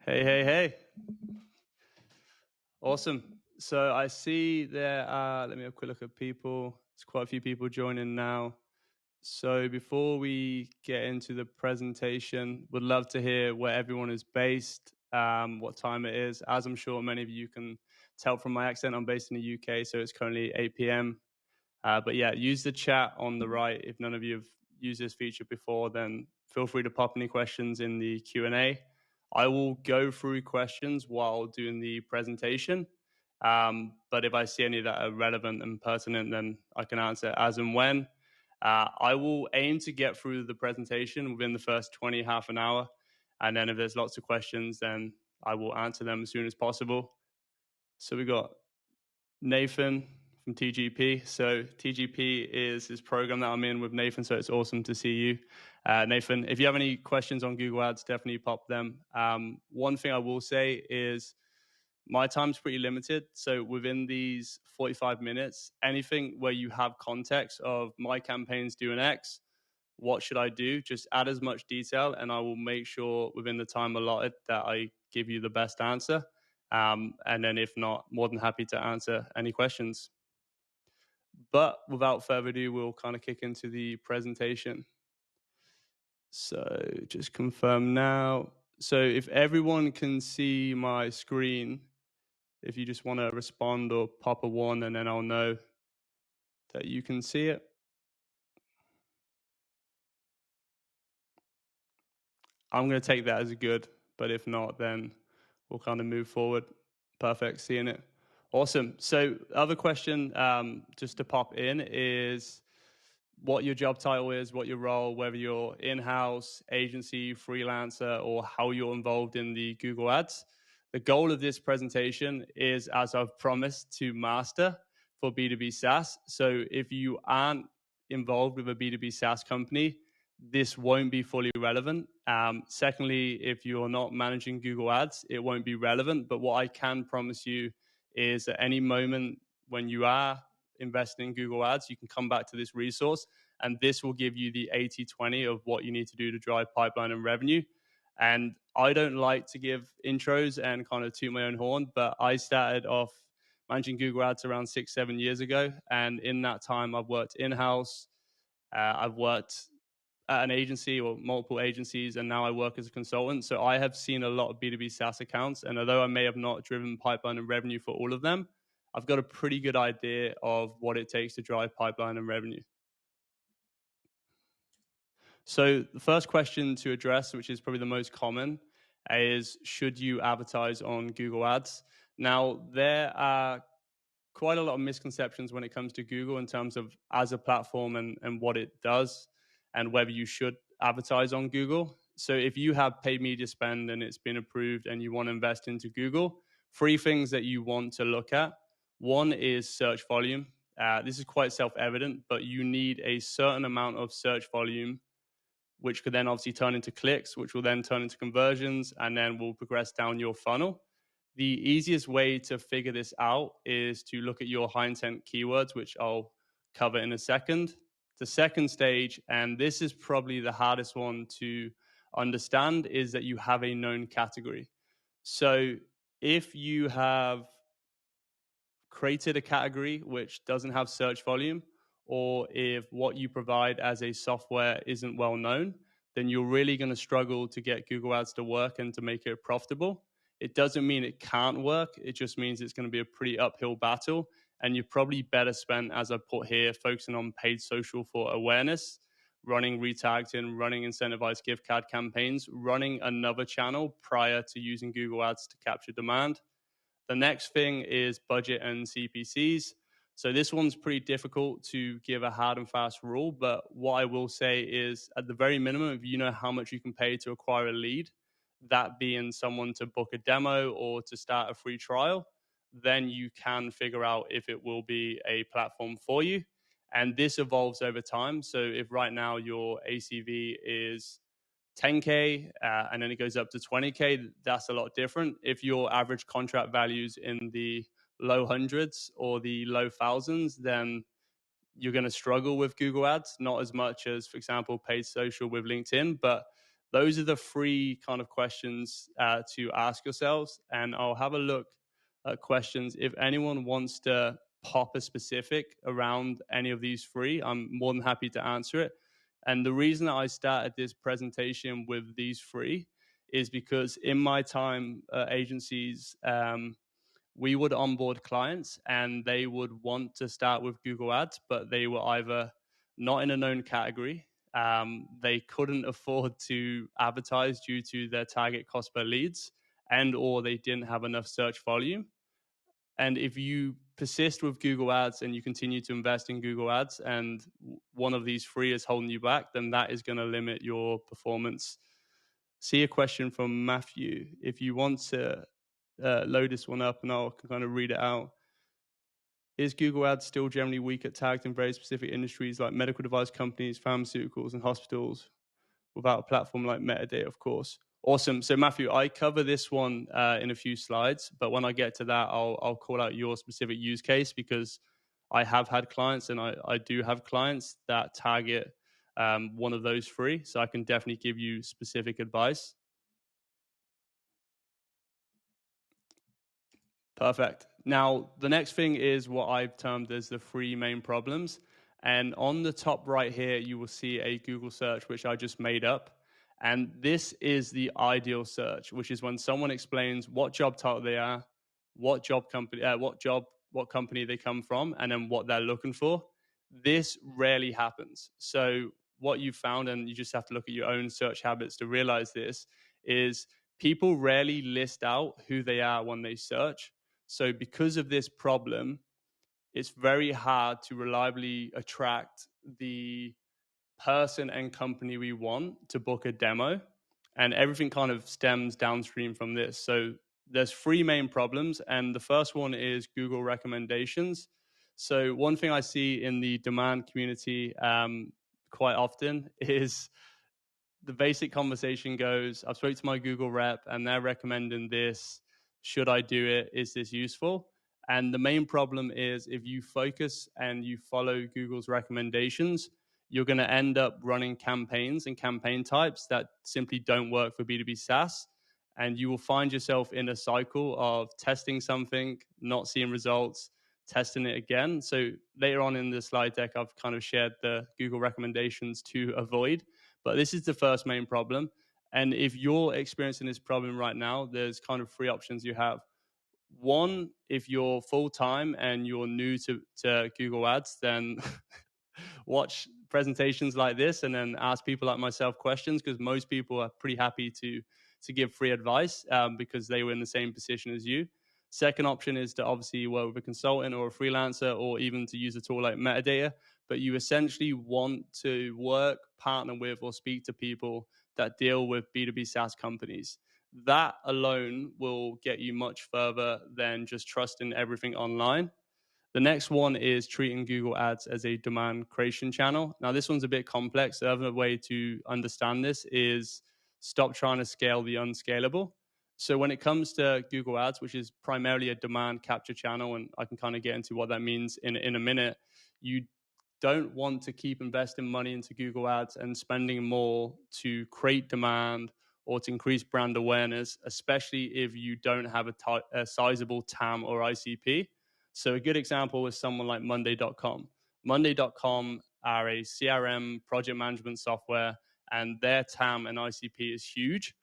Hey, hey, hey. Awesome. So I see there are, let me have a quick look at people. There's quite a few people joining now. So before we get into the presentation, would love to hear where everyone is based, what time it is. As I'm sure many of you can tell from my accent, I'm based in the UK, so it's currently 8 p.m. But yeah, use the chat on the right. If none of you have used this feature before, then feel free to pop any questions in the Q&A. I will go through questions while doing the presentation. But if I see any that are relevant and pertinent, then I can answer as and when. I will aim to get through the presentation within the first 20, half an hour. And then if there's lots of questions, then I will answer them as soon as possible. So we got Nathan from TGP. So TGP is this program that I'm in with Nathan, so it's awesome to see you. Nathan, if you have any questions on Google Ads, definitely pop them. One thing I will say is my time's pretty limited. So within these 45 minutes, anything where you have context of my campaign's doing X, what should I do? Just add as much detail and I will make sure within the time allotted that I give you the best answer. And then if not, more than happy to answer any questions. But without further ado, we'll kind of kick into the presentation. So just confirm now. So if everyone can see my screen, if you just want to respond or pop a one, and then I'll know that you can see it. I'm going to take that as a good, but if not, then we'll kind of move forward. Perfect, seeing it. Awesome. So other question just to pop in is what your job title is, what your role, whether you're in-house, agency, freelancer, or how you're involved in the Google Ads. The goal of this presentation is, as I've promised, to master for B2B SaaS. So if you aren't involved with a B2B SaaS company, this won't be fully relevant. Secondly, if you're not managing Google Ads, it won't be relevant. But what I can promise you is at any moment when you are investing in Google Ads, you can come back to this resource, and this will give you the 80-20 of what you need to do to drive pipeline and revenue. And I don't like to give intros and kind of toot my own horn, but I started off managing Google Ads around 6-7 years ago. And in that time, I've worked in-house, I've worked at an agency or multiple agencies, and now I work as a consultant. So I have seen a lot of B2B SaaS accounts. And although I may have not driven pipeline and revenue for all of them, I've got a pretty good idea of what it takes to drive pipeline and revenue. So the first question to address, which is probably the most common, is should you advertise on Google Ads? Now, there are quite a lot of misconceptions when it comes to Google in terms of as a platform and what it does and whether you should advertise on Google. So if you have paid media spend and it's been approved and you want to invest into Google, 3 things that you want to look at. One is search volume. This is quite self-evident, but you need a certain amount of search volume, which could then obviously turn into clicks, which will then turn into conversions, and then will progress down your funnel. The easiest way to figure this out is to look at your high intent keywords, which I'll cover in a second. The second stage, and this is probably the hardest one to understand, is that you have a known category. So if you have created a category which doesn't have search volume, or if what you provide as a software isn't well known, then you're really going to struggle to get Google Ads to work and to make it profitable. It doesn't mean it can't work. It just means it's going to be a pretty uphill battle. And you're probably better spent, as I put here, focusing on paid social for awareness, running retargeting, running incentivized gift card campaigns, running another channel prior to using Google Ads to capture demand. The next thing is budget and CPCs. So this one's pretty difficult to give a hard and fast rule, but what I will say is at the very minimum, if you know how much you can pay to acquire a lead, that being someone to book a demo or to start a free trial, then you can figure out if it will be a platform for you. And this evolves over time. So if right now your ACV is 10K and then it goes up to 20K, that's a lot different. If your average contract values in the low hundreds or the low thousands, then you're going to struggle with Google Ads, not as much as, for example, paid social with LinkedIn. But Those are the three kind of questions to ask yourselves. And I'll have a look at questions. If anyone wants to pop a specific around any of these three, I'm more than happy to answer it. And the reason that I started this presentation with these three is because in my time agencies, we would onboard clients and they would want to start with Google Ads, but they were either not in a known category, they couldn't afford to advertise due to their target cost per leads, and or they didn't have enough search volume. And if you persist with Google Ads and you continue to invest in Google Ads and one of these three is holding you back, then that is going to limit your performance. See a question from Matthew. If you want to load this one up and I'll kind of read it out. Is Google Ads still generally weak at tagged in very specific industries like medical device companies, pharmaceuticals, and hospitals without a platform like Metadata, of course? Awesome. So Matthew, I cover this one in a few slides, but when I get to that, I'll call out your specific use case because I have had clients and I do have clients that target one of those three. So I can definitely give you specific advice. Perfect. Now, the next thing is what I've termed as the three main problems. And on the top right here, you will see a Google search, which I just made up. And this is the ideal search, which is when someone explains what job title they are, what company they come from, and then what they're looking for. This rarely happens. So what you found, and you just have to look at your own search habits to realize this, is people rarely list out who they are when they search. So because of this problem, it's very hard to reliably attract the person and company we want to book a demo. And everything kind of stems downstream from this. So there's three main problems. And the first one is Google recommendations. So one thing I see in the demand community quite often is the basic conversation goes, I've spoke to my Google rep and they're recommending this. Should I do it? Is this useful? And the main problem is if you focus and you follow Google's recommendations, you're going to end up running campaigns and campaign types that simply don't work for B2B SaaS. And you will find yourself in a cycle of testing something, not seeing results, testing it again. So later on in the slide deck, I've kind of shared the Google recommendations to avoid. But this is the first main problem. And if you're experiencing this problem right now, there's kind of three options you have. One, if you're full-time and you're new to Google Ads, then watch presentations like this and then ask people like myself questions, because most people are pretty happy to give free advice because they were in the same position as you. Second option is to obviously work with a consultant or a freelancer, or even to use a tool like Metadata. But you essentially want to work, partner with, or speak to people that deal with B2B SaaS companies. That alone will get you much further than just trusting everything online. The next one is treating Google Ads as a demand creation channel. Now, this one's a bit complex. The other way to understand this is stop trying to scale the unscalable. So when it comes to Google Ads, which is primarily a demand capture channel, and I can kind of get into what that means in a minute, you don't want to keep investing money into Google Ads and spending more to create demand or to increase brand awareness, especially if you don't have a sizable TAM or ICP. So a good example is someone like Monday.com. Monday.com are a CRM project management software, and their TAM and ICP is huge.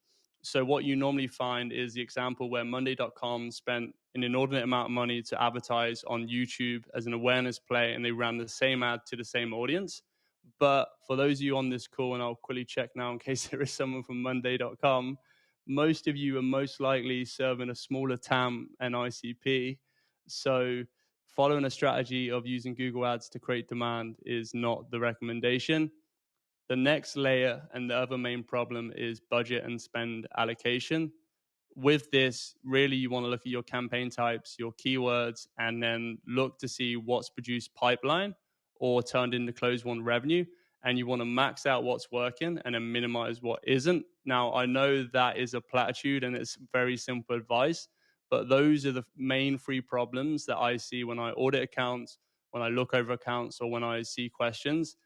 So what you normally find is the example where Monday.com spent an inordinate amount of money to advertise on YouTube as an awareness play, and they ran the same ad to the same audience. But for those of you on this call, and I'll quickly check now in case there is someone from Monday.com, most of you are most likely serving a smaller TAM and ICP. So following a strategy of using Google Ads to create demand is not the recommendation. The next layer and the other main problem is budget and spend allocation. With this, really, you want to look at your campaign types, your keywords, and then look to see what's produced pipeline or turned into closed won revenue. And you want to max out what's working and then minimize what isn't. Now, I know that is a platitude and it's very simple advice, but those are the main three problems that I see when I audit accounts, when I look over accounts, or when I see questions.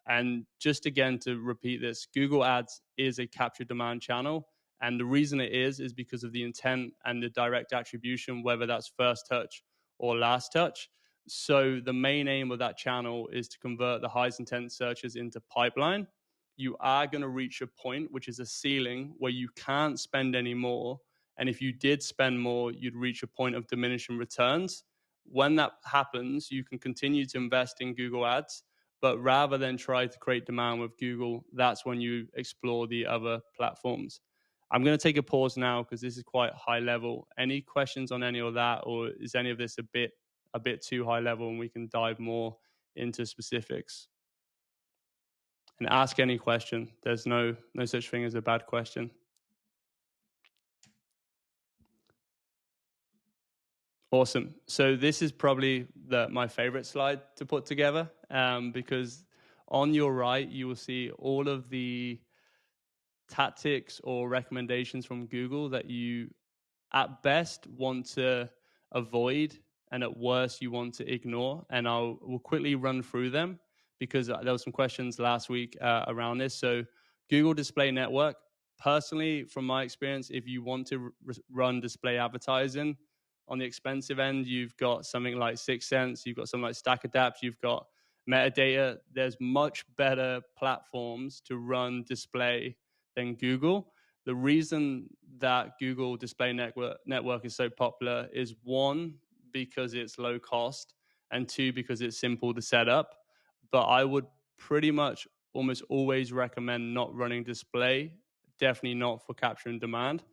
And just again to repeat this, Google Ads is a captured demand channel. And the reason it is because of the intent and the direct attribution, whether that's first touch or last touch. So the main aim of that channel is to convert the highest intent searches into pipeline. You are going to reach a point, which is a ceiling, where you can't spend any more. And if you did spend more, you'd reach a point of diminishing returns. When that happens, you can continue to invest in Google Ads, but rather than try to create demand with Google, that's when you explore the other platforms. I'm going to take a pause now because this is quite high level. Any questions on any of that, or is any of this a bit too high level and we can dive more into specifics? And ask any question. There's no such thing as a bad question. Awesome. So this is probably my favorite slide to put together, because on your right, you will see all of the tactics or recommendations from Google that you at best want to avoid, and at worst you want to ignore. And we'll quickly run through them because there were some questions last week around this. So Google Display Network, personally, from my experience, if you want to run display advertising on the expensive end, you've got something like 6sense, you've got something like StackAdapt, you've got Metadata. There's much better platforms to run display than Google. The reason that Google Display Network is so popular is, one, because it's low cost, and two, because it's simple to set up. But I would pretty much almost always recommend not running display, definitely not for capturing demand.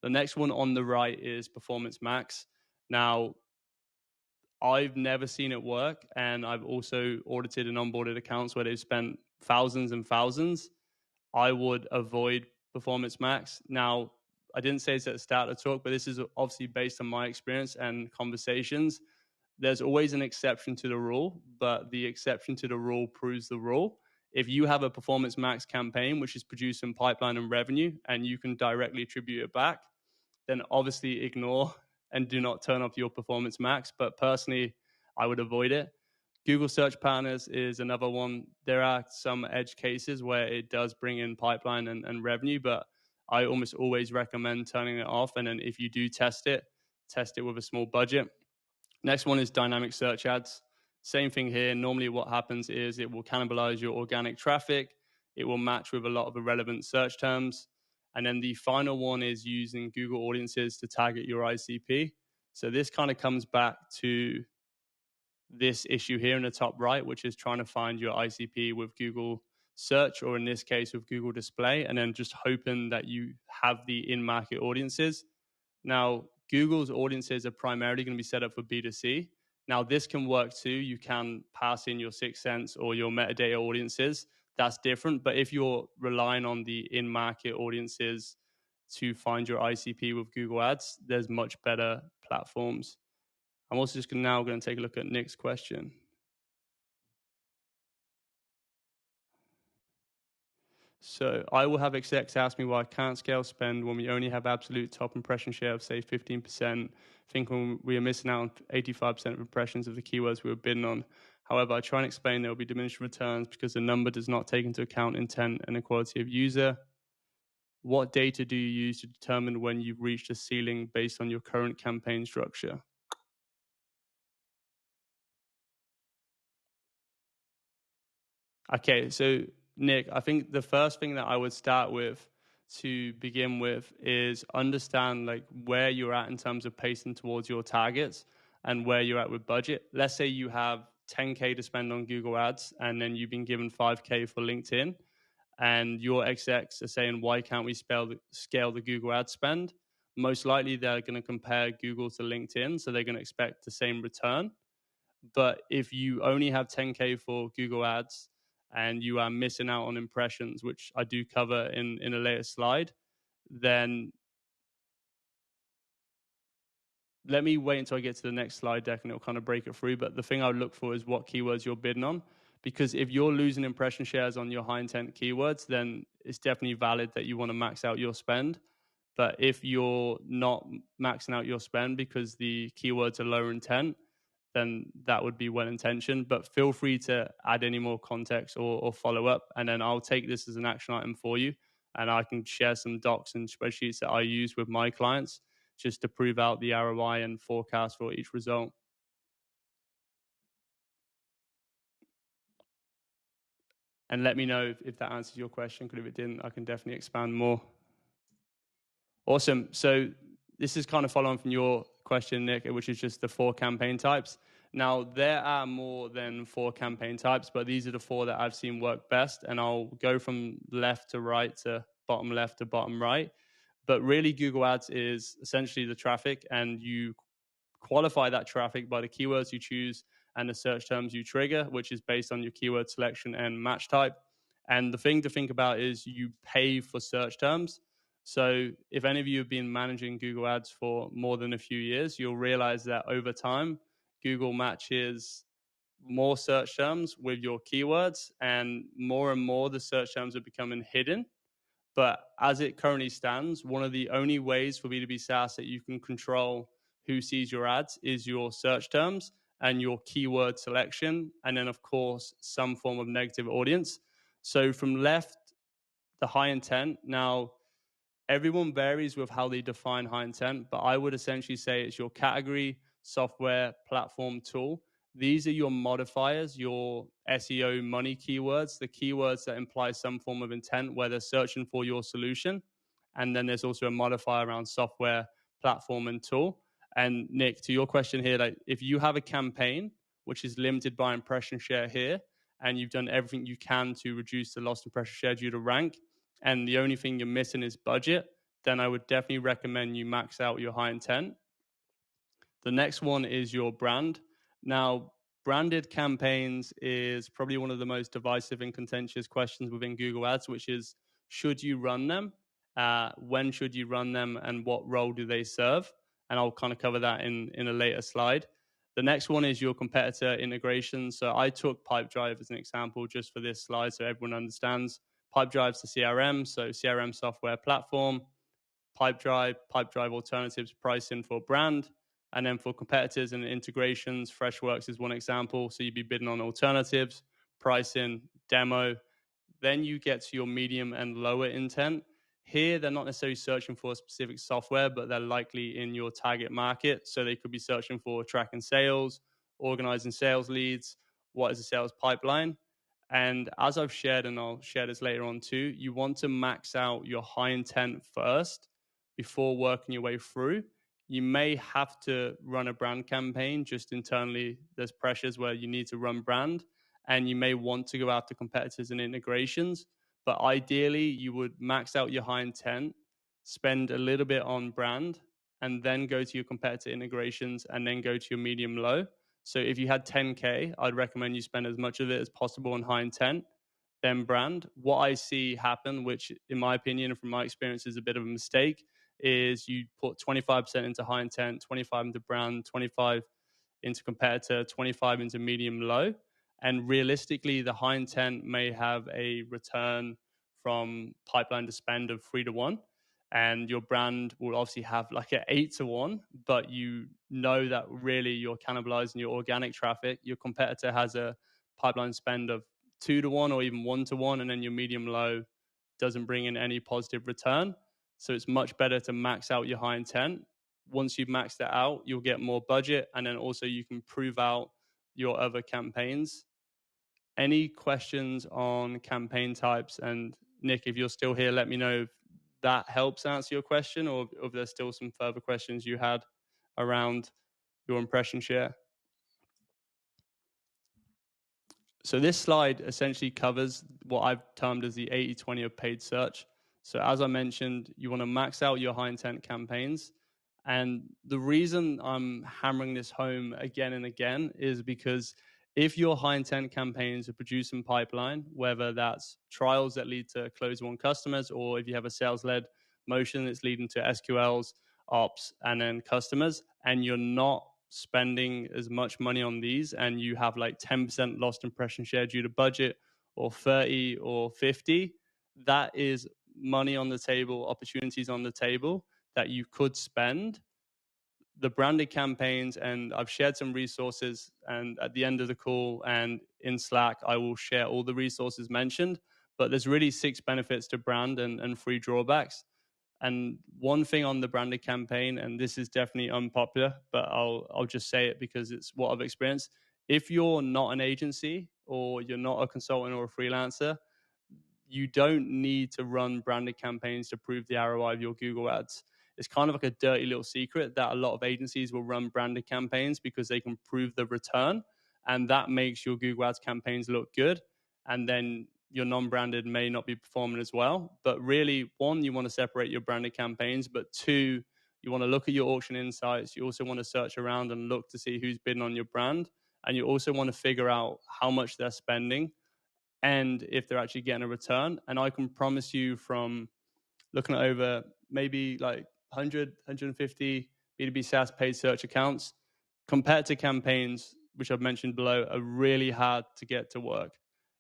The next one on the right is Performance Max. Now, I've never seen it work, and I've also audited and onboarded accounts where they've spent thousands and thousands. I would avoid Performance Max. Now, I didn't say this at the start of the talk, but this is obviously based on my experience and conversations. There's always an exception to the rule, but the exception to the rule proves the rule. If you have a Performance Max campaign, which is producing pipeline and revenue, and you can directly attribute it back, then obviously ignore and do not turn off your Performance Max. But personally, I would avoid it. Google Search Partners is another one. There are some edge cases where it does bring in pipeline and revenue, but I almost always recommend turning it off. And then if you do test it with a small budget. Next one is dynamic search ads. Same thing here. Normally what happens is it will cannibalize your organic traffic. It will match with a lot of irrelevant search terms. And then the final one is using Google Audiences to target your ICP. So this kind of comes back to this issue here in the top right, which is trying to find your ICP with Google Search, or in this case with Google Display, and then just hoping that you have the in-market audiences. Now, Google's audiences are primarily going to be set up for B2C. Now, this can work too. You can pass in your 6sense or your metadata audiences. That's different. But if you're relying on the in-market audiences to find your ICP with Google Ads, there's much better platforms. I'm also just now going to take a look at Nick's question. So I will have execs ask me why I can't scale spend when we only have absolute top impression share of, say, 15%. Think we are missing out on 85% of impressions of the keywords we were bidding on. However, I try and explain there will be diminished returns because the number does not take into account intent and the quality of user. What data do you use to determine when you've reached a ceiling based on your current campaign structure? Okay, so Nick, I think the first thing that I would start with to begin with is understand like where you're at in terms of pacing towards your targets and where you're at with budget. Let's say you have 10K to spend on Google Ads and then you've been given 5K for LinkedIn, and your execs are saying, why can't we scale the Google Ad spend? Most likely they're going to compare Google to LinkedIn, so they're going to expect the same return. But if you only have 10K for Google Ads and you are missing out on impressions, which I do cover in a later slide, then let me wait until I get to the next slide deck and it'll kind of break it through. But the thing I would look for is what keywords you're bidding on. Because if you're losing impression shares on your high intent keywords, then it's definitely valid that you want to max out your spend. But if you're not maxing out your spend because the keywords are lower intent, then that would be well intentioned. But feel free to add any more context or follow up, and then I'll take this as an action item for you, and I can share some docs and spreadsheets that I use with my clients just to prove out the ROI and forecast for each result. And let me know if that answers your question, because if it didn't, I can definitely expand more. Awesome. So this is kind of following from your question, Nick, which is just the 4 campaign types. Now, there are more than 4 campaign types, but these are the 4 that I've seen work best. And I'll go from left to right to bottom left to bottom right. But really, Google Ads is essentially the traffic, and you qualify that traffic by the keywords you choose and the search terms you trigger, which is based on your keyword selection and match type. And the thing to think about is you pay for search terms. So if any of you have been managing Google Ads for more than a few years, you'll realize that over time, Google matches more search terms with your keywords, and more the search terms are becoming hidden. But as it currently stands, one of the only ways for B2B SaaS that you can control who sees your ads is your search terms and your keyword selection. And then, of course, some form of negative audience. So from left, the high intent. Now, everyone varies with how they define high intent, but I would essentially say it's your category, software, platform, tool. These are your modifiers, your SEO money keywords, the keywords that imply some form of intent where they're searching for your solution. And then there's also a modifier around software, platform, and tool. And Nick, to your question here, like if you have a campaign which is limited by impression share here, and you've done everything you can to reduce the lost impression share due to rank, and the only thing you're missing is budget, then I would definitely recommend you max out your high intent. The next one is your brand. Now, branded campaigns is probably one of the most divisive and contentious questions within Google Ads, which is, should you run them? When should you run them? And what role do they serve? And I'll kind of cover that in a later slide. The next one is your competitor integration. So I took Pipedrive as an example just for this slide so everyone understands. Pipedrive's the CRM, so CRM software platform. Pipedrive alternatives pricing for brand. And then for competitors and integrations, Freshworks is one example. So you'd be bidding on alternatives, pricing, demo. Then you get to your medium and lower intent. Here, they're not necessarily searching for a specific software, but they're likely in your target market. So they could be searching for tracking sales, organizing sales leads, what is the sales pipeline. And as I've shared, and I'll share this later on too, you want to max out your high intent first before working your way through. You may have to run a brand campaign just internally. There's pressures where you need to run brand, and you may want to go after competitors and integrations. But ideally, you would max out your high intent, spend a little bit on brand, and then go to your competitor integrations, and then go to your medium low. So if you had 10K, I'd recommend you spend as much of it as possible on high intent, then brand. What I see happen, which in my opinion and from my experience is a bit of a mistake, is you put 25% into high intent, 25 into brand, 25 into competitor, 25 into medium low. And realistically, the high intent may have a return from pipeline to spend of 3-1. And your brand will obviously have like an 8-1, but you know that really you're cannibalizing your organic traffic. Your competitor has a pipeline spend of 2-1 or even 1-1, and then your medium low doesn't bring in any positive return. So it's much better to max out your high intent. Once you've maxed it out, you'll get more budget, and then also you can prove out your other campaigns. Any questions on campaign types? And Nick, if you're still here, let me know if that helps answer your question, or if there's still some further questions you had around your impression share. So this slide essentially covers what I've termed as the 80-20 of paid search. So as I mentioned, you want to max out your high intent campaigns. And the reason I'm hammering this home again and again is because if your high intent campaigns are producing pipeline, whether that's trials that lead to close-won customers, or if you have a sales-led motion that's leading to SQLs, ops, and then customers, and you're not spending as much money on these, and you have like 10% lost impression share due to budget, or 30 or 50, that is money on the table, opportunities on the table that you could spend the branded campaigns, and I've shared some resources, and at the end of the call and in Slack, I will share all the resources mentioned. But there's really 6 benefits to brand and 3 drawbacks. And one thing on the branded campaign, and this is definitely unpopular, but I'll just say it because it's what I've experienced. If you're not an agency or you're not a consultant or a freelancer, you don't need to run branded campaigns to prove the ROI of your Google ads. It's kind of like a dirty little secret that a lot of agencies will run branded campaigns because they can prove the return, and that makes your Google ads campaigns look good. And then your non-branded may not be performing as well. But really, one, you want to separate your branded campaigns, but two, you want to look at your auction insights. You also want to search around and look to see who's bidding on your brand. And you also want to figure out how much they're spending and if they're actually getting a return. And I can promise you, from looking at over maybe like 100, 150 B2B SaaS paid search accounts, competitor campaigns, which I've mentioned below, are really hard to get to work.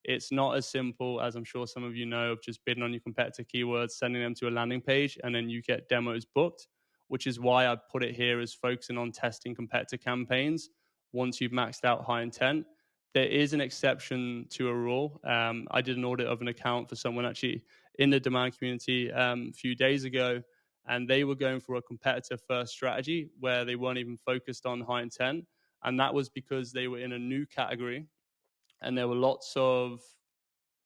It's not as simple as I'm sure some of you know of just bidding on your competitor keywords, sending them to a landing page, and then you get demos booked, which is why I put it here as focusing on testing competitor campaigns once you've maxed out high intent. There is an exception to a rule. I did an audit of an account for someone actually in the demand community a few days ago, and they were going for a competitor first strategy where they weren't even focused on high intent. And that was because they were in a new category and there were lots of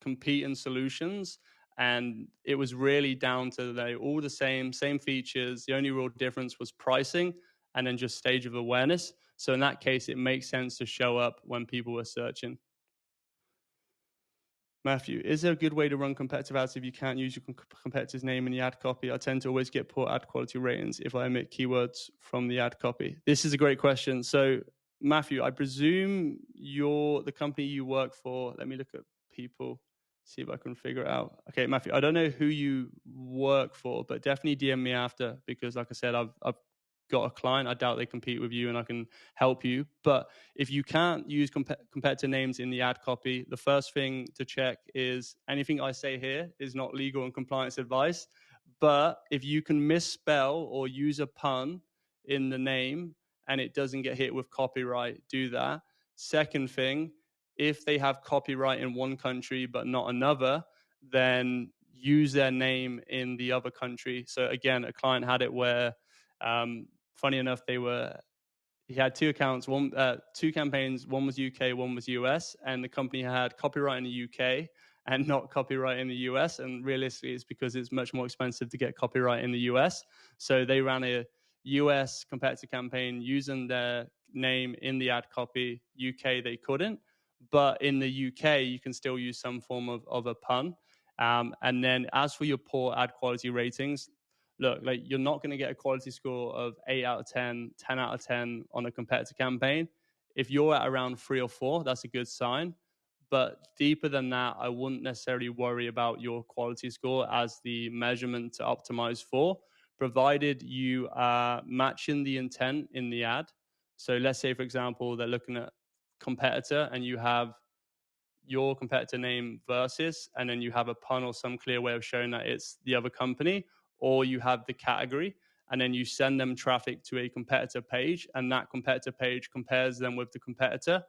competing solutions. And it was really down to they all the same features. The only real difference was pricing and then just stage of awareness. So in that case, it makes sense to show up when people were searching. Matthew, is there a good way to run competitive ads if you can't use your competitor's name in the ad copy? I tend to always get poor ad quality ratings if I omit keywords from the ad copy. This is a great question. So, Matthew, I presume you're the company you work for. Let me look at people, see if I can figure it out. Okay, Matthew, I don't know who you work for, but definitely DM me after because, like I said, I've got a client. I doubt they compete with you and I can help you. But if you can't use competitor names in the ad copy, the first thing to check is anything I say here is not legal and compliance advice. But if you can misspell or use a pun in the name and it doesn't get hit with copyright, do that. Second thing, if they have copyright in one country but not another, then use their name in the other country. So again, a client had it where funny enough, he had 2 accounts, 2 campaigns. One was UK, one was US, and the company had copyright in the UK and not copyright in the US. And realistically, it's because it's much more expensive to get copyright in the US. So they ran a US competitor campaign using their name in the ad copy. UK, they couldn't. But in the UK, you can still use some form of a pun. And then as for your poor ad quality ratings, look, like you're not going to get a quality score of 8 out of 10, 10 out of 10 on a competitor campaign. If you're at around 3 or 4, that's a good sign. But deeper than that, I wouldn't necessarily worry about your quality score as the measurement to optimize for, provided you are matching the intent in the ad. So let's say, for example, they're looking at competitor and you have your competitor name versus, and then you have a pun or some clear way of showing that it's the other company, or you have the category, and then you send them traffic to a competitor page, and that competitor page compares them with the competitor.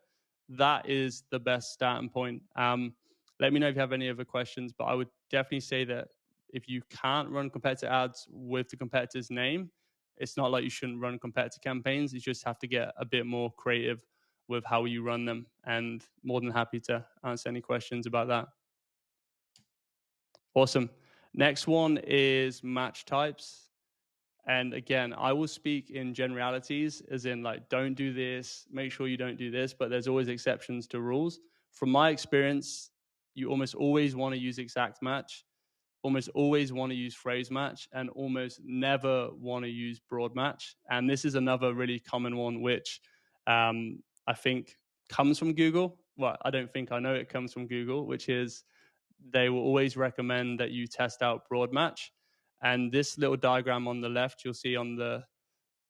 That is the best starting point. Let me know if you have any other questions, but I would definitely say that if you can't run competitor ads with the competitor's name, it's not like you shouldn't run competitor campaigns. You just have to get a bit more creative with how you run them, and more than happy to answer any questions about that. Awesome. Next one is match types. And again, I will speak in generalities, as in like, don't do this, make sure you don't do this, but there's always exceptions to rules. From my experience, you almost always want to use exact match, almost always want to use phrase match, and almost never want to use broad match. And this is another really common one, which I think comes from Google. Well, I don't think, I know it comes from Google, which is they will always recommend that you test out broad match. And this little diagram on the left, you'll see on the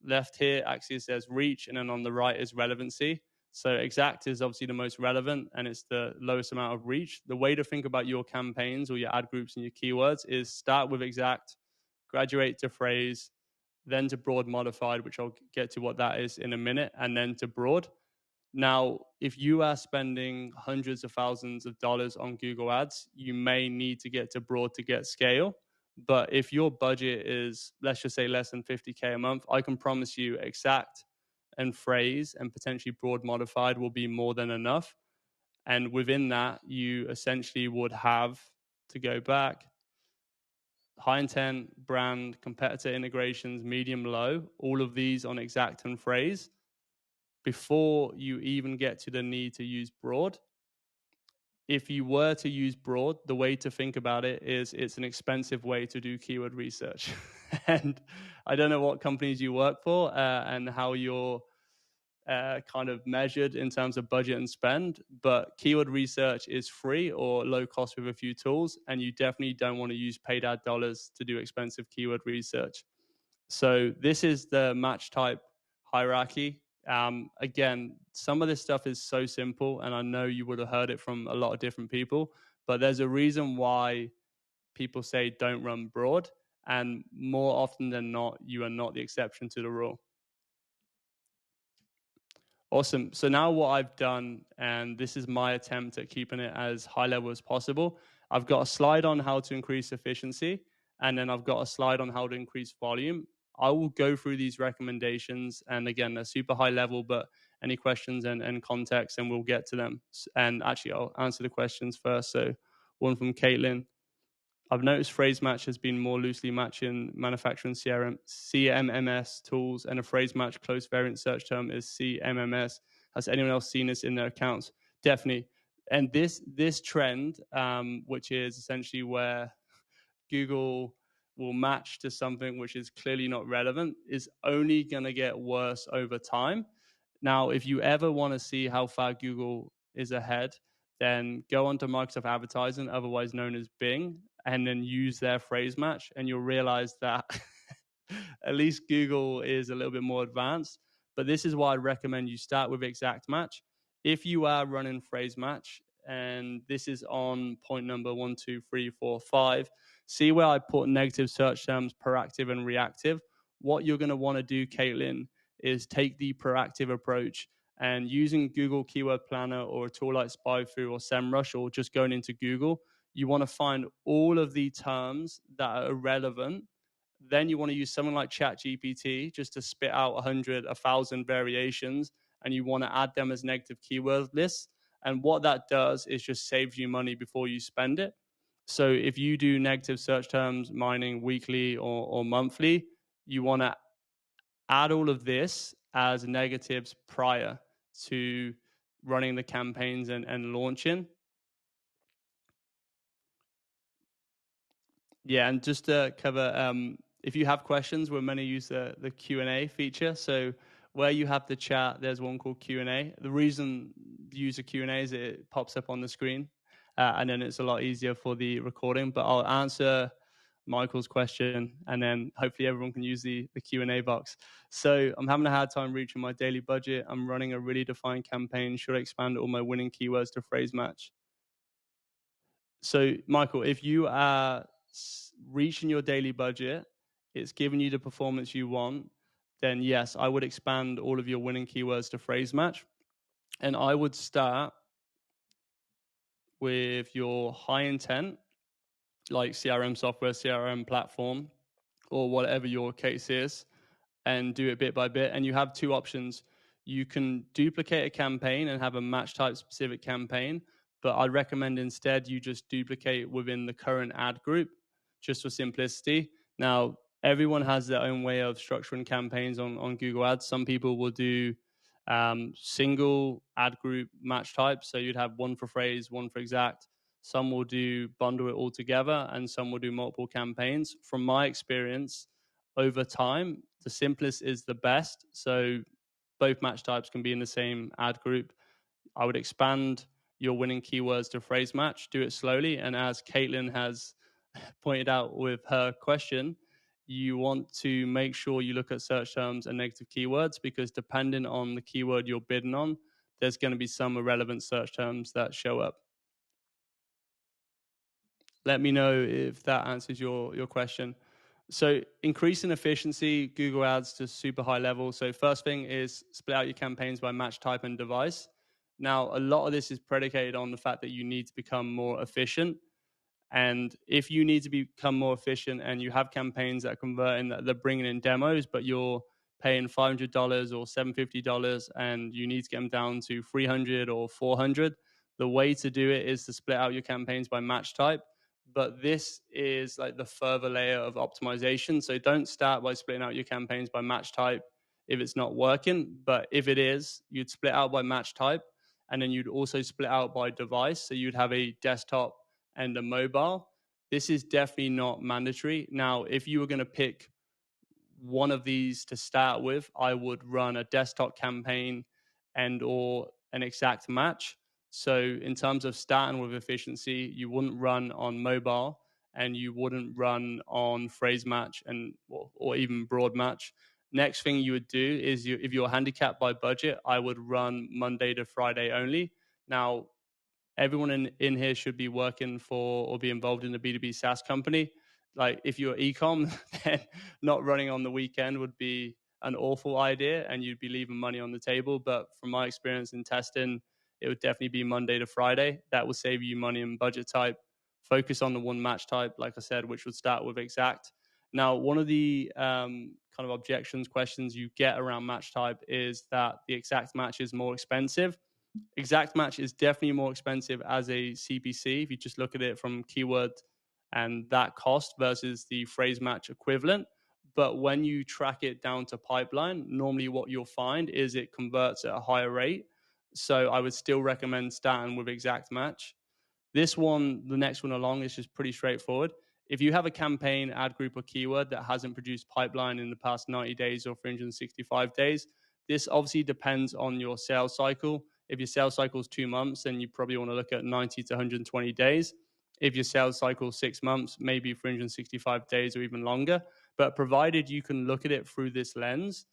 left here, actually says reach, and then on the right is relevancy. So exact is obviously the most relevant, and it's the lowest amount of reach. The way to think about your campaigns or your ad groups and your keywords is start with exact, graduate to phrase, then to broad modified, which I'll get to what that is in a minute, and then to broad. Now, if you are spending hundreds of thousands of dollars on Google Ads, you may need to get to broad to get scale. But if your budget is, let's just say, less than 50K a month, I can promise you exact and phrase and potentially broad modified will be more than enough. And within that, you essentially would have to go back high intent, brand, competitor integrations, medium, low, all of these on exact and phrase before you even get to the need to use broad. If you were to use broad, the way to think about it is it's an expensive way to do keyword research. And I don't know what companies you work for and how you're kind of measured in terms of budget and spend, but keyword research is free or low cost with a few tools, and you definitely don't want to use paid ad dollars to do expensive keyword research. So this is the match type hierarchy. Again, some of this stuff is so simple, and I know you would have heard it from a lot of different people, but there's a reason why people say don't run broad, and more often than not, you are not the exception to the rule. Awesome. So now what I've done, and this is my attempt at keeping it as high level as possible, I've got a slide on how to increase efficiency, and then I've got a slide on how to increase volume. I will go through these recommendations, and again, they're super high level, but any questions and context, and we'll get to them. And actually, I'll answer the questions first. So one from Caitlin. I've noticed phrase match has been more loosely matching manufacturing CMMS tools, and a phrase match close variant search term is CMMS. Has anyone else seen this in their accounts? Definitely. And this trend, which is essentially where Google will match to something which is clearly not relevant, is only going to get worse over time. Now, if you ever want to see how far Google is ahead, then go onto Microsoft Advertising, otherwise known as Bing, and then use their phrase match, and you'll realize that at least Google is a little bit more advanced. But this is why I recommend you start with exact match. If you are running phrase match, and this is on point number 1, 2, 3, 4, 5, see where I put negative search terms, proactive and reactive. What you're going to want to do, Caitlin, is take the proactive approach, and using Google Keyword Planner or a tool like SpyFu or SEMrush, or just going into Google, you want to find all of the terms that are relevant. Then you want to use something like ChatGPT just to spit out 100, 1,000 variations, and you want to add them as negative keyword lists. And what that does is just saves you money before you spend it. So if you do negative search terms mining weekly or monthly, you want to add all of this as negatives prior to running the campaigns and launching. Yeah, and just to cover, if you have questions, we're going to use the Q&A feature. So where you have the chat, there's one called Q&A. The reason you use a Q&A is it pops up on the screen, and then it's a lot easier for the recording. But I'll answer Michael's question, and then hopefully everyone can use the Q&A box. So I'm having a hard time reaching my daily budget. I'm running a really defined campaign. Should I expand all my winning keywords to phrase match? So, Michael, if you are reaching your daily budget, it's giving you the performance you want, then yes, I would expand all of your winning keywords to phrase match. And I would start with your high intent, like CRM software, CRM platform, or whatever your case is, and do it bit by bit. And you have two options. You can duplicate a campaign and have a match type specific campaign, but I'd recommend instead you just duplicate within the current ad group, just for simplicity. Now, everyone has their own way of structuring campaigns on Google Ads. Some people will do single ad group match types. So you'd have one for phrase, one for exact. Some will do bundle it all together, and some will do multiple campaigns. From my experience, over time, the simplest is the best. So both match types can be in the same ad group. I would expand your winning keywords to phrase match, do it slowly. And as Caitlin has pointed out with her question, you want to make sure you look at search terms and negative keywords, because depending on the keyword you're bidding on, there's going to be some irrelevant search terms that show up. Let me know if that answers your question. So increasing efficiency, Google Ads to super high level. So first thing is split out your campaigns by match type and device. Now, a lot of this is predicated on the fact that you need to become more efficient. And if you need to become more efficient and you have campaigns that are converting, that they're bringing in demos, but you're paying $500 or $750 and you need to get them down to 300 or 400, the way to do it is to split out your campaigns by match type. But this is like the further layer of optimization. So don't start by splitting out your campaigns by match type if it's not working. But if it is, you'd split out by match type and then you'd also split out by device. So you'd have a desktop and a mobile. This is definitely not mandatory. Now, if you were going to pick one of these to start with, I would run a desktop campaign and or an exact match. So in terms of starting with efficiency, you wouldn't run on mobile and you wouldn't run on phrase match and or even broad match. Next thing you would do is if you're handicapped by budget, I would run Monday to Friday only. Now, everyone in here should be working for or be involved in a B2B SaaS company. Like if you're ecom, then not running on the weekend would be an awful idea and you'd be leaving money on the table. But from my experience in testing, it would definitely be Monday to Friday. That will save you money and budget type. Focus on the one match type, like I said, which would start with exact. Now, one of the kind of objections, questions you get around match type is that the exact match is more expensive. Exact match is definitely more expensive as a CPC if you just look at it from keyword and that cost versus the phrase match equivalent. But when you track it down to pipeline, normally what you'll find is it converts at a higher rate. So I would still recommend starting with exact match. This one, the next one along, is just pretty straightforward. If you have a campaign, ad group, or keyword that hasn't produced pipeline in the past 90 days or 365 days, this obviously depends on your sales cycle. If your sales cycle is 2 months, then you probably want to look at 90 to 120 days. If your sales cycle is 6 months, maybe 365 days or even longer. But provided you can look at it through this lens,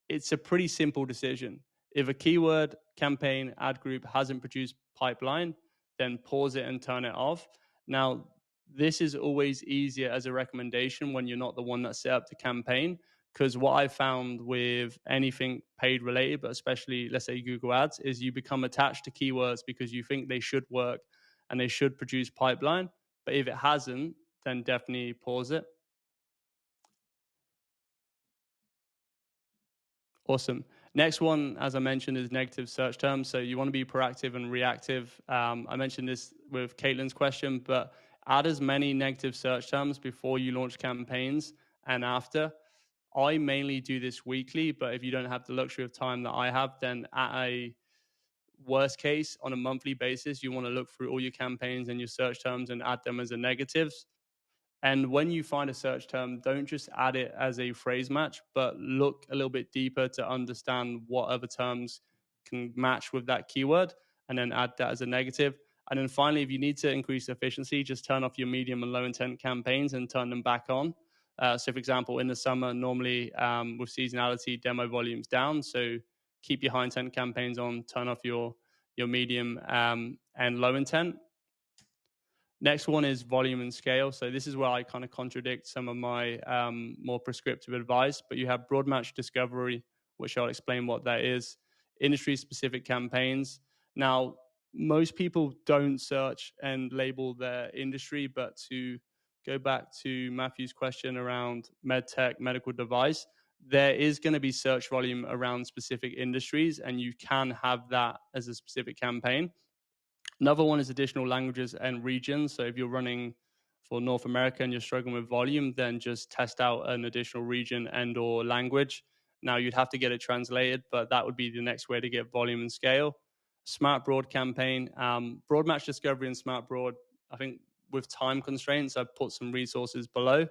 it's a pretty simple decision. If a keyword, campaign, ad group hasn't produced pipeline, then pause it and turn it off. Now, this is always easier as a recommendation when you're not the one that set up the campaign. Because what I found with anything paid related, but especially, let's say, Google Ads, is you become attached to keywords because you think they should work and they should produce pipeline. But if it hasn't, then definitely pause it. Awesome. Next one, as I mentioned, is negative search terms. So you want to be proactive and reactive. I mentioned this with Caitlin's question, but add as many negative search terms before you launch campaigns and after. I mainly do this weekly, but if you don't have the luxury of time that I have, then at a worst case, on a monthly basis, you want to look through all your campaigns and your search terms and add them as a negatives. And when you find a search term, don't just add it as a phrase match, but look a little bit deeper to understand what other terms can match with that keyword and then add that as a negative. And then finally, if you need to increase efficiency, just turn off your medium and low intent campaigns and turn them back on. So, for example, in the summer, normally with seasonality, demo volume's down. So keep your high intent campaigns on, turn off your medium and low intent. Next one is volume and scale. So this is where I kind of contradict some of my more prescriptive advice, but you have broad match discovery, which I'll explain what that is, industry specific campaigns. Now, most people don't search and label their industry, but to go back to Matthew's question around medtech, medical device, there is going to be search volume around specific industries, and you can have that as a specific campaign. Another one is additional languages and regions. So if you're running for North America and you're struggling with volume, then just test out an additional region and or language. Now you'd have to get it translated, but that would be the next way to get volume and scale. Smart Broad campaign, broad match discovery and smart broad. I think with time constraints, I've put some resources below.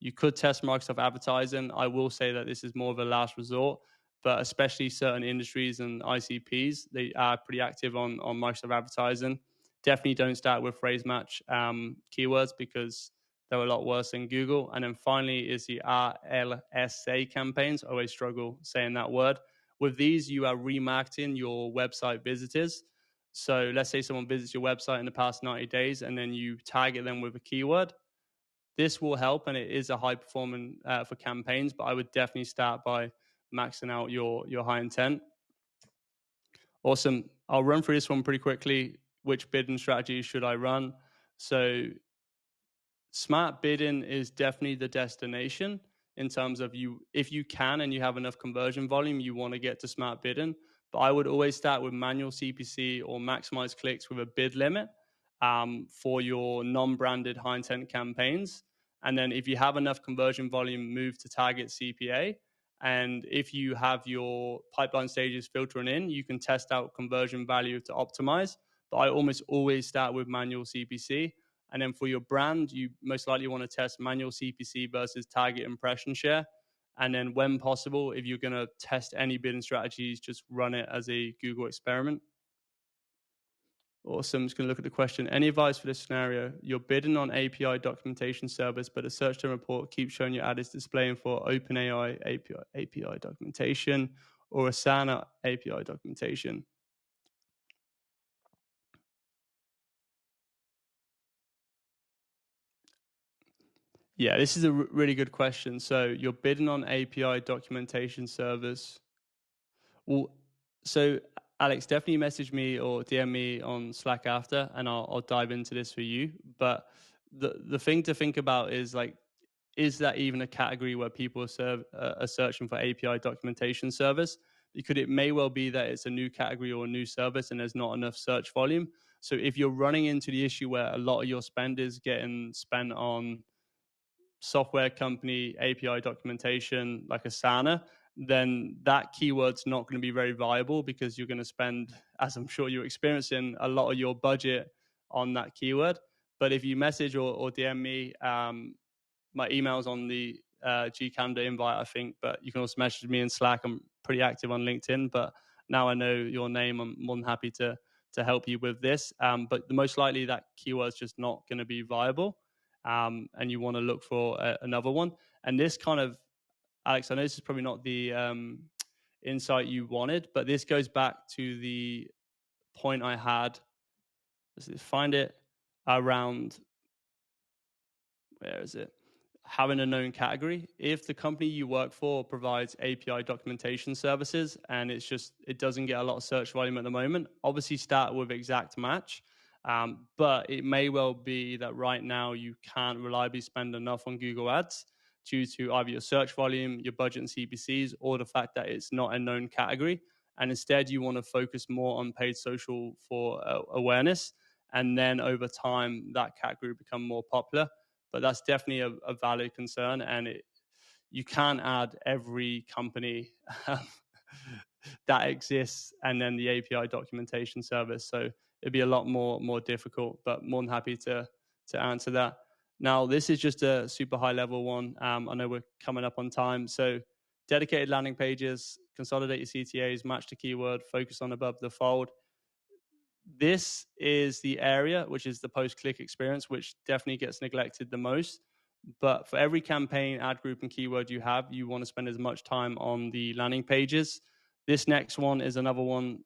You could test Microsoft advertising. I will say that this is more of a last resort, but especially certain industries and ICPs, they are pretty active on Microsoft advertising. Definitely don't start with phrase match keywords because they're a lot worse than Google. And then finally is the RLSA campaigns. I always struggle saying that word. With these, you are remarketing your website visitors. So let's say someone visits your website in the past 90 days and then you target them with a keyword. This will help, and it is a high performing for campaigns, but I would definitely start by maxing out your high intent. Awesome. I'll run through this one pretty quickly. Which bidding strategy should I run? So smart bidding is definitely the destination in terms of you. If you can and you have enough conversion volume, you want to get to smart bidding. But I would always start with manual CPC or maximize clicks with a bid limit for your non-branded high intent campaigns. And then if you have enough conversion volume, move to target CPA. And if you have your pipeline stages filtering in, you can test out conversion value to optimize. But I almost always start with manual CPC. And then for your brand, you most likely want to test manual CPC versus target impression share. And then when possible, if you're going to test any bidding strategies, just run it as a Google experiment. Awesome. Just going to look at the question. Any advice for this scenario? You're bidding on API documentation service, but a search term report keeps showing your ad is displaying for OpenAI API documentation or Asana API documentation. Yeah, this is a really good question. So you're bidding on API documentation service. Well, so Alex, definitely message me or DM me on Slack after, and I'll dive into this for you. But the thing to think about is like, is that even a category where people are searching for API documentation service? Because it may well be that it's a new category or a new service, and there's not enough search volume. So if you're running into the issue where a lot of your spend is getting spent on software company API documentation like Asana, then that keyword's not going to be very viable because you're going to spend, as I'm sure you're experiencing, a lot of your budget on that keyword. But if you message or DM me, my email's on the Gcalendar invite, I think, but you can also message me in Slack. I'm pretty active on LinkedIn, but now I know your name, I'm more than happy to help you with this. But the most likely that keyword's just not going to be viable. And you want to look for another one. And this kind of, Alex, I know this is probably not the insight you wanted, but this goes back to the point I had. Let's find it around, where is it? Having a known category. If the company you work for provides API documentation services and it doesn't get a lot of search volume at the moment, obviously start with exact match. But it may well be that right now you can't reliably spend enough on Google Ads due to either your search volume, your budget and CPCs, or the fact that it's not a known category. And instead, you want to focus more on paid social for awareness. And then over time, that category become more popular. But that's definitely a valid concern. And you can't add every company that exists and then the API documentation service. So it'd be a lot more difficult, but more than happy to answer that. Now, this is just a super high level one. I know we're coming up on time. So dedicated landing pages, consolidate your CTAs, match the keyword, focus on above the fold. This is the area, which is the post-click experience, which definitely gets neglected the most. But for every campaign, ad group, and keyword you have, you want to spend as much time on the landing pages. This next one is another one.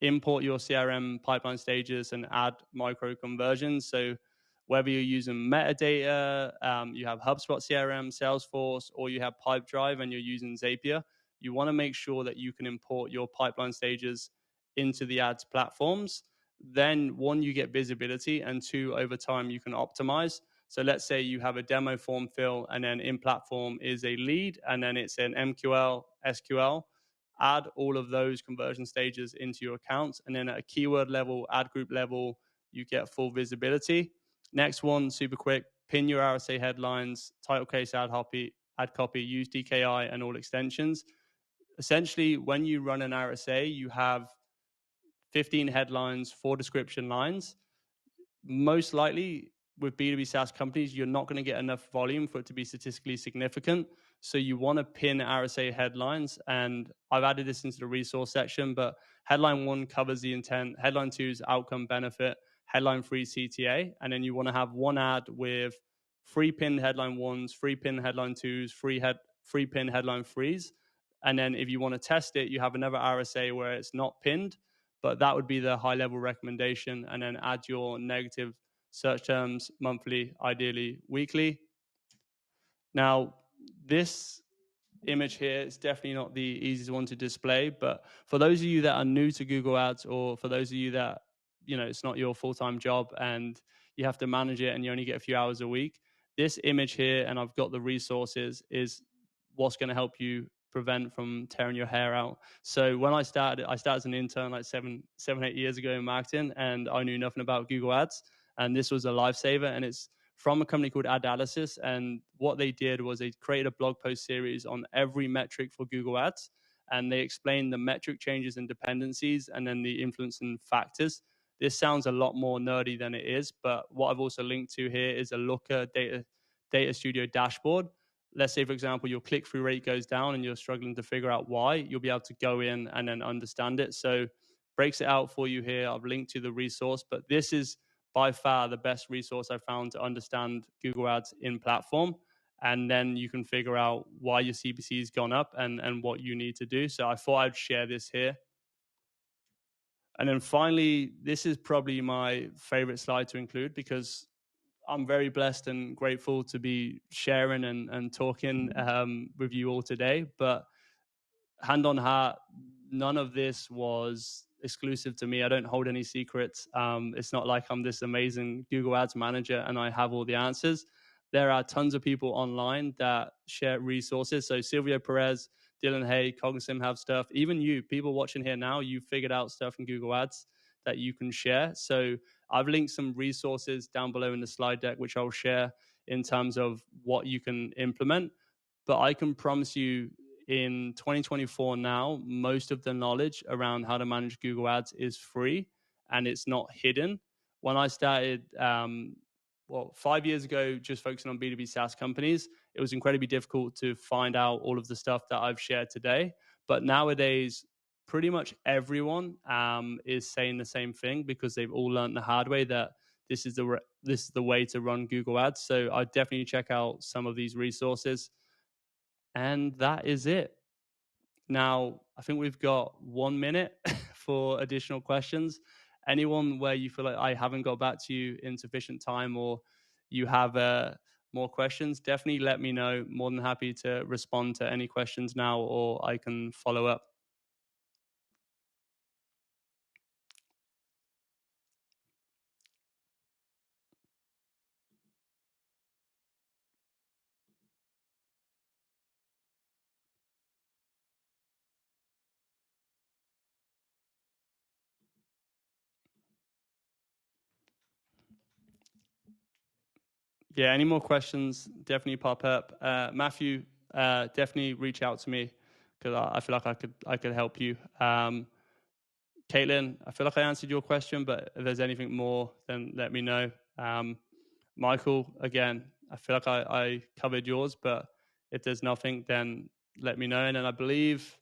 Import your CRM pipeline stages and add micro conversions. So whether you're using Metadata, you have HubSpot CRM, Salesforce, or you have Pipedrive and you're using Zapier, you want to make sure that you can import your pipeline stages into the ads platforms. Then one, you get visibility, and two, over time you can optimize. So let's say you have a demo form fill, and then in platform is a lead, and then it's an MQL, SQL. Add all of those conversion stages into your accounts, and then at a keyword level, ad group level, you get full visibility. Next one, super quick, pin your RSA headlines, title case ad copy, use DKI and all extensions. Essentially, when you run an RSA, you have 15 headlines, 4 description lines. Most likely with B2B SaaS companies, you're not going to get enough volume for it to be statistically significant. So you want to pin RSA headlines. And I've added this into the resource section, but headline 1 covers the intent. Headline 2 is outcome benefit. Headline 3 CTA. And then you want to have one ad with 3 pinned headline 1s, 3 pinned headline 2s, 3 pinned headline 3s. And then if you want to test it, you have another RSA where it's not pinned, but that would be the high level recommendation. And then add your negative search terms monthly, ideally weekly. Now, this image here is definitely not the easiest one to display, but for those of you that are new to Google Ads, or for those of you that, it's not your full-time job and you have to manage it and you only get a few hours a week, this image here, and I've got the resources, is what's going to help you prevent from tearing your hair out. So when I started as an intern like 8 years ago in marketing, and I knew nothing about Google Ads, and this was a lifesaver. And it's from a company called Adanalysis. And what they did was they created a blog post series on every metric for Google Ads. And they explained the metric changes and dependencies and then the influencing factors. This sounds a lot more nerdy than it is, but what I've also linked to here is a Looker data studio dashboard. Let's say, for example, your click-through rate goes down and you're struggling to figure out why, you'll be able to go in and then understand it. So breaks it out for you here. I've linked to the resource, but this is by far the best resource I found to understand Google Ads in platform. And then you can figure out why your CPC has gone up and what you need to do. So I thought I'd share this here. And then finally, this is probably my favorite slide to include, because I'm very blessed and grateful to be sharing and talking with you all today. But hand on heart, none of this was exclusive to me. I don't hold any secrets. It's not like I'm this amazing Google Ads manager and I have all the answers. There are tons of people online that share resources. So Silvio Perez, Dylan Hay, Cognisim have stuff. Even you, people watching here now, you figured out stuff in Google Ads that you can share. So I've linked some resources down below in the slide deck, which I'll share in terms of what you can implement. But I can promise you, in 2024 now, most of the knowledge around how to manage Google Ads is free and it's not hidden. When I started, 5 years ago, just focusing on B2B SaaS companies, it was incredibly difficult to find out all of the stuff that I've shared today. But nowadays, pretty much everyone is saying the same thing, because they've all learned the hard way that this is the way to run Google Ads. So I definitely check out some of these resources. And that is it. Now, I think we've got 1 minute for additional questions. Anyone where you feel like I haven't got back to you in sufficient time, or you have more questions, definitely let me know. More than happy to respond to any questions now, or I can follow up. Yeah, any more questions, definitely pop up. Matthew, definitely reach out to me, because I feel like I could help you. Caitlin, I feel like I answered your question, but if there's anything more, then let me know. Michael, again, I feel like I covered yours, but if there's nothing, then let me know. And then I believe,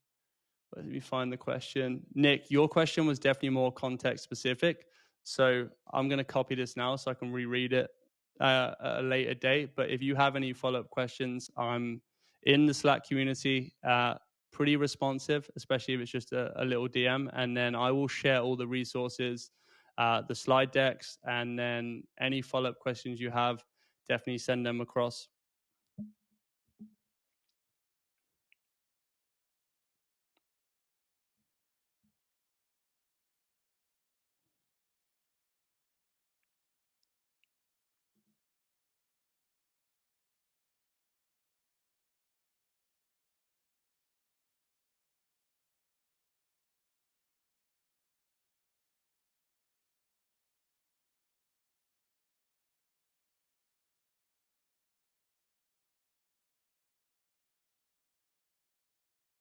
let me find the question. Nick, your question was definitely more context specific. So I'm going to copy this now so I can reread it at a later date. But if you have any follow-up questions, I'm in the Slack community, pretty responsive, especially if it's just a little DM. And then I will share all the resources, the slide decks, and then any follow-up questions you have, definitely send them across.